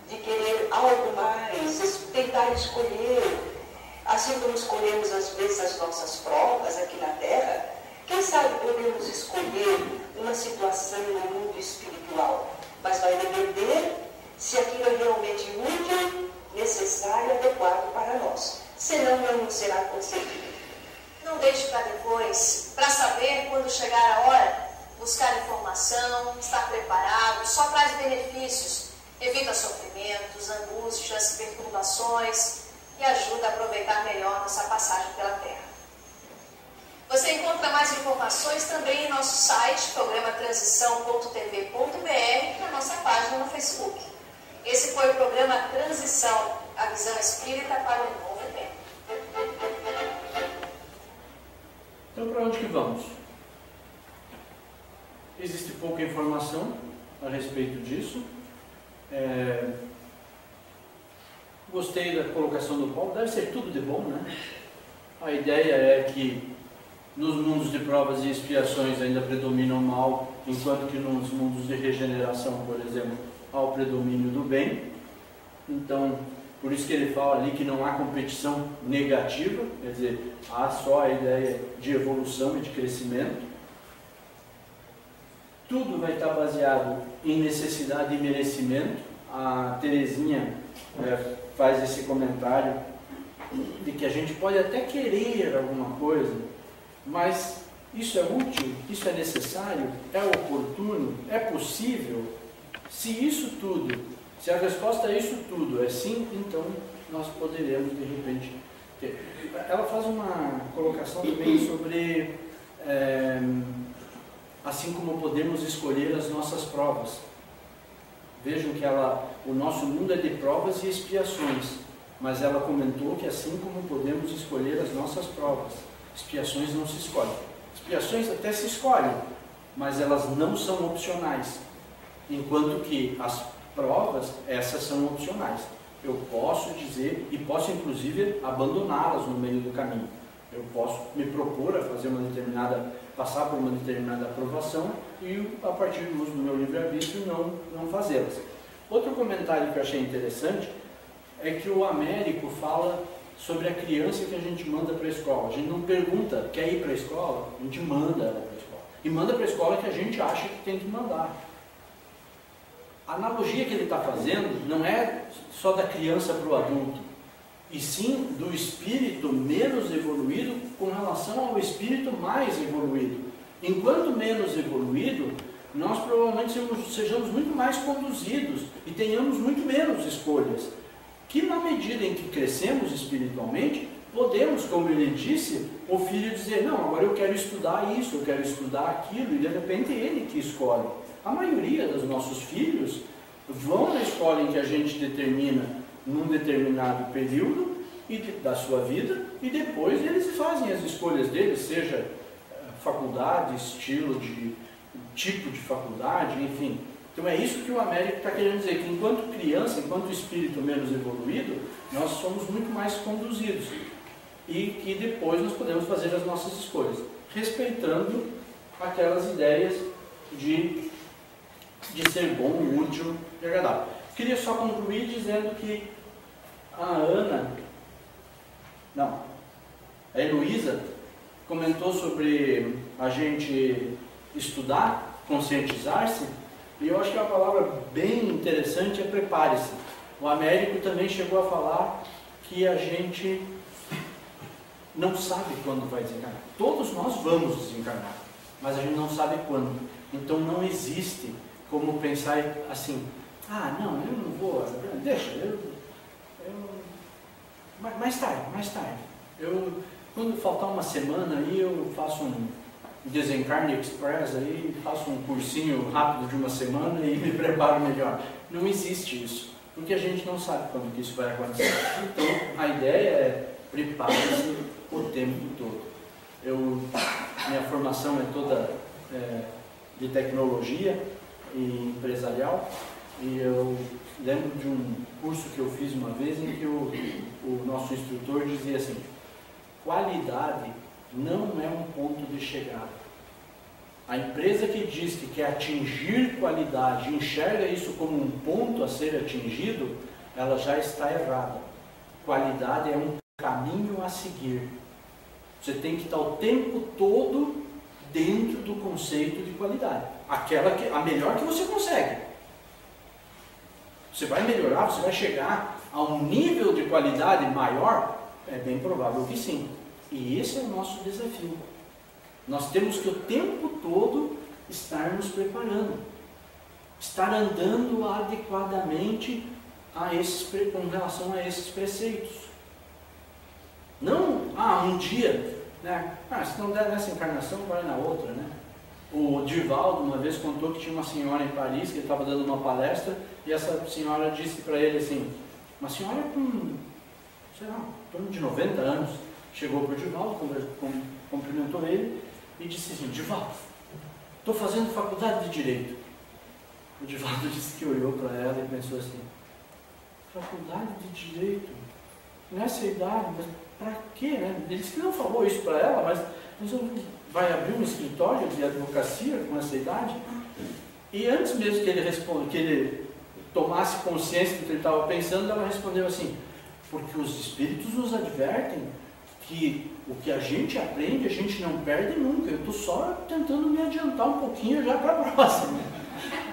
de querer algo mais, tentar escolher, assim como escolhemos às vezes as nossas provas aqui na Terra. Quem sabe podemos escolher uma situação no mundo espiritual, mas vai depender se aquilo é realmente útil, necessário e adequado para nós. Senão, não será concedido. Não deixe para depois, para saber quando chegar a hora. Buscar informação, estar preparado, só traz benefícios. Evita sofrimentos, angústias, perturbações. e ajuda a aproveitar melhor nossa passagem pela Terra. Você encontra mais informações também em nosso site, programatransição.tv.br, e na nossa página no Facebook. Esse foi o programa Transição, a visão espírita para um novo tempo. Então, para onde que vamos? Existe pouca informação a respeito disso. Gostei da colocação do Paulo, deve ser tudo de bom, né? A ideia é que nos mundos de provas e expiações ainda predomina o mal, enquanto que nos mundos de regeneração, por exemplo, há o predomínio do bem. Então, por isso que ele fala ali que não há competição negativa, quer dizer, há só a ideia de evolução e de crescimento. Tudo vai estar baseado em necessidade e merecimento. A Terezinha faz esse comentário de que a gente pode até querer alguma coisa, mas isso é útil, isso é necessário, é oportuno, é possível? Se isso tudo, se a resposta a isso tudo é sim, então nós poderemos de repente ter. Ela faz uma colocação também sobre assim como podemos escolher as nossas provas. Vejam que o nosso mundo é de provas e expiações, mas ela comentou que assim como podemos escolher as nossas provas, expiações não se escolhem. Expiações até se escolhem, mas elas não são opcionais, enquanto que as provas, essas são opcionais. Eu posso dizer, e posso inclusive abandoná-las no meio do caminho. Eu posso me propor a fazer passar por uma determinada aprovação e, a partir do uso do meu livre-arbítrio, não fazê-las. Outro comentário que eu achei interessante é que o Américo fala sobre a criança que a gente manda para a escola. A gente não pergunta, quer ir para a escola? A gente manda ela para a escola. E manda para a escola que a gente acha que tem que mandar. A analogia que ele está fazendo não é só da criança para o adulto, e sim do espírito menos evoluído com relação ao espírito mais evoluído. Enquanto menos evoluído, nós provavelmente sejamos muito mais conduzidos e tenhamos muito menos escolhas. Que na medida em que crescemos espiritualmente, podemos, como ele disse, o filho dizer, não, agora eu quero estudar isso, eu quero estudar aquilo, e de repente é ele que escolhe. A maioria dos nossos filhos vão na escola em que a gente determina num determinado período da sua vida, e depois eles fazem as escolhas deles, seja faculdade, estilo tipo de faculdade, enfim. Então é isso que o Américo está querendo dizer, que enquanto criança, enquanto espírito menos evoluído, nós somos muito mais conduzidos, e que depois nós podemos fazer as nossas escolhas, respeitando aquelas ideias de ser bom, útil e agradável. Queria só concluir dizendo que a Heloísa comentou sobre a gente estudar, conscientizar-se, e eu acho que uma palavra bem interessante é prepare-se. O Américo também chegou a falar que a gente não sabe quando vai desencarnar. Todos nós vamos desencarnar, mas a gente não sabe quando. Então não existe como pensar assim, não, eu não vou, deixa, mais tarde. Quando faltar uma semana aí, eu faço um Desencarne Express aí, faço um cursinho rápido de uma semana e me preparo melhor. Não existe isso, porque a gente não sabe quando que isso vai acontecer. Então, a ideia é prepare-se o tempo todo. Minha formação é toda de tecnologia e empresarial, e eu lembro de um curso que eu fiz uma vez em que o nosso instrutor dizia assim, qualidade não é um ponto de chegada. A empresa que diz que quer atingir qualidade, enxerga isso como um ponto a ser atingido, ela já está errada. Qualidade é um caminho a seguir. Você tem que estar o tempo todo dentro do conceito de qualidade. A melhor que você consegue. Você vai melhorar, você vai chegar a um nível de qualidade maior? É bem provável que sim. E esse é o nosso desafio. Nós temos que o tempo todo estar nos preparando. Estar andando adequadamente com relação a esses preceitos. um dia, né? Se não der nessa encarnação, vai na outra, né? O Divaldo uma vez contou que tinha uma senhora em Paris, que ele estava dando uma palestra, e essa senhora disse para ele assim, uma senhora com, sei lá, em torno de 90 anos, chegou para o Divaldo, cumprimentou ele e disse assim, Divaldo, estou fazendo faculdade de Direito. O Divaldo disse que olhou para ela e pensou assim, faculdade de Direito? Nessa idade, mas para quê, né? Ele disse que não falou isso para ela, mas vai abrir um escritório de advocacia com essa idade? E antes mesmo que ele tomasse consciência do que ele estava pensando, ela respondeu assim, porque os espíritos nos advertem que o que a gente aprende, a gente não perde nunca. Eu estou só tentando me adiantar um pouquinho já para a próxima.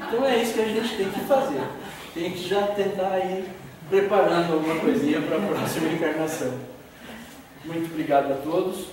Então é isso que a gente tem que fazer. Tem que já tentar ir preparando alguma coisinha para a próxima encarnação. Muito obrigado a todos.